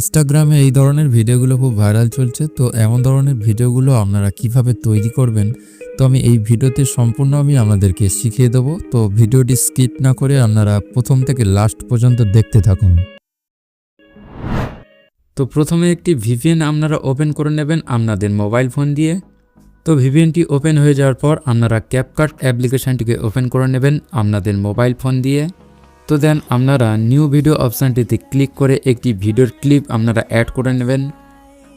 ইনস্টাগ্রামে এই ধরনের ভিডিওগুলো খুব ভাইরাল চলছে। তো এমন ধরনের ভিডিওগুলো আপনারা কিভাবে তৈরি করবেন, তো আমি এই ভিডিওতে সম্পূর্ণ আপনাদেরকে শিখিয়ে দেবো। তো ভিডিওটি স্কিপ না করে আপনারা প্রথম থেকে লাস্ট পর্যন্ত দেখতে থাকুন। তো প্রথমে একটি ভিপিএন আপনারা ওপেন করে নেবেন আপনাদের মোবাইল ফোন দিয়ে। তো ভিপিএনটি ওপেন হয়ে যাওয়ার পর আপনারা ক্যাপকাট অ্যাপ্লিকেশনটিকে ওপেন করে নেবেন আপনাদের মোবাইল ফোন দিয়ে। তো দেন আপনারা নিউ ভিডিও অপশানটিতে ক্লিক করে একটি ভিডিওর ক্লিপ আপনারা অ্যাড করে নেবেন।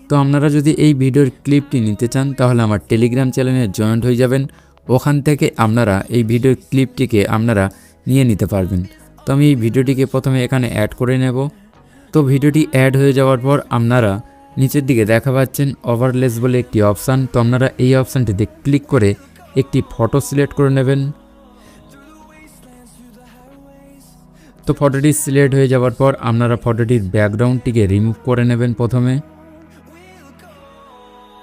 তো আপনারা যদি এই ভিডিওর ক্লিপটি নিতে চান তাহলে আমার টেলিগ্রাম চ্যানেলে জয়েন্ট হয়ে যাবেন। ওখান থেকে আপনারা এই ভিডিওর ক্লিপটিকে আপনারা নিয়ে নিতে পারবেন। তো আমি এই ভিডিওটিকে প্রথমে এখানে অ্যাড করে নেব। তো ভিডিওটি অ্যাড হয়ে যাওয়ার পর আপনারা নিচের দিকে দেখা পাচ্ছেন ওভারলেস বলে একটি অপশান। তো আপনারা এই অপশানটিতে ক্লিক করে একটি ফটো সিলেক্ট করে নেবেন। তো ফটোটি সিলেক্ট হয়ে যাওয়ার পর আপনারা ফটোটির ব্যাকগ্রাউন্ডটিকে রিমুভ করে নেবেন প্রথমে।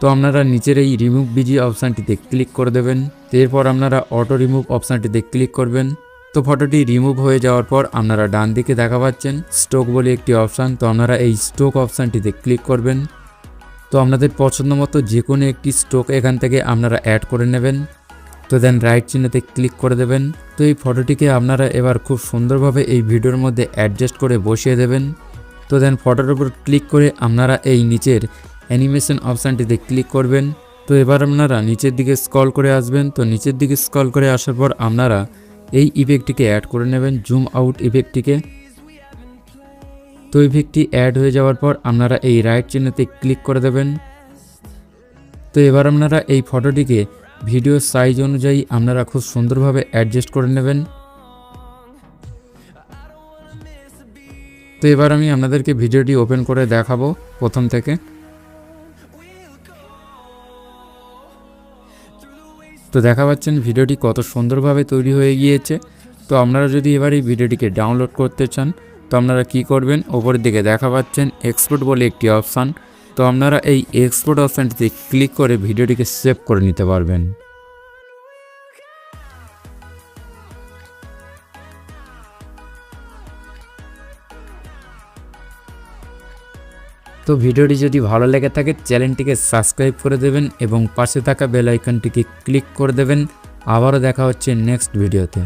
তো আপনারা নিচের এই রিমুভ বিজি অপশানটিতে ক্লিক করে দেবেন। এরপর আপনারা অটো রিমুভ অপশানটিতে ক্লিক করবেন। তো ফটোটি রিমুভ হয়ে যাওয়ার পর আপনারা ডান দিকে দেখা পাচ্ছেন স্টোক বলে একটি অপশান। তো আপনারা এই স্টোক অপশানটিতে ক্লিক করবেন। তো আপনাদের পছন্দ মতো যে কোনো একটি স্টোক এখান থেকে আপনারা অ্যাড করে নেবেন। তো দেন রাইট চিহ্নতে ক্লিক করে দেবেন। তো এই ফটোটিকে আপনারা এবার খুব সুন্দরভাবে এই ভিডিওর মধ্যে অ্যাডজাস্ট করে বসিয়ে দেবেন। তো দেন ফটোর উপর ক্লিক করে আপনারা এই নিচের অ্যানিমেশন অপশানটিতে ক্লিক করবেন। তো এবার আপনারা নিচের দিকে স্ক্রল করে আসবেন। তো নিচের দিকে স্ক্রল করে আসার পর আপনারা এই ইফেক্টটিকে অ্যাড করে নেবেন, জুম আউট ইফেক্টটিকে। তো ইফেক্টটি অ্যাড হয়ে যাওয়ার পর আপনারা এই রাইট চিহ্নতে ক্লিক করে দেবেন। তো এবার আপনারা এই ফটোটিকে ভিডিও সাইজ অনুযায়ী আপনারা খুব সুন্দরভাবে অ্যাডজাস্ট করে নেবেন। তো এবার আমি আপনাদেরকে ভিডিওটি ওপেন করে দেখাবো প্রথম থেকে। তো দেখা পাচ্ছেন ভিডিওটি কত সুন্দরভাবে তৈরি হয়ে গিয়েছে। তো আপনারা যদি এবার এই ভিডিওটিকে ডাউনলোড করতে চান তো আপনারা কি করবেন, ওপরের দিকে দেখা পাচ্ছেন এক্সপোর্ট বলে একটি অপশান। তো আপনারা এই এক্সপোর্ট অপশানটিতে ক্লিক করে ভিডিওটিকে সেভ করে নিতে পারবেন। তো ভিডিওটি যদি ভালো লেগে থাকে চ্যানেলটিকে সাবস্ক্রাইব করে দেবেন এবং পাশে থাকা বেল আইকনটিকে ক্লিক করে দেবেন। আবারও দেখা হচ্ছে নেক্সট ভিডিওতে।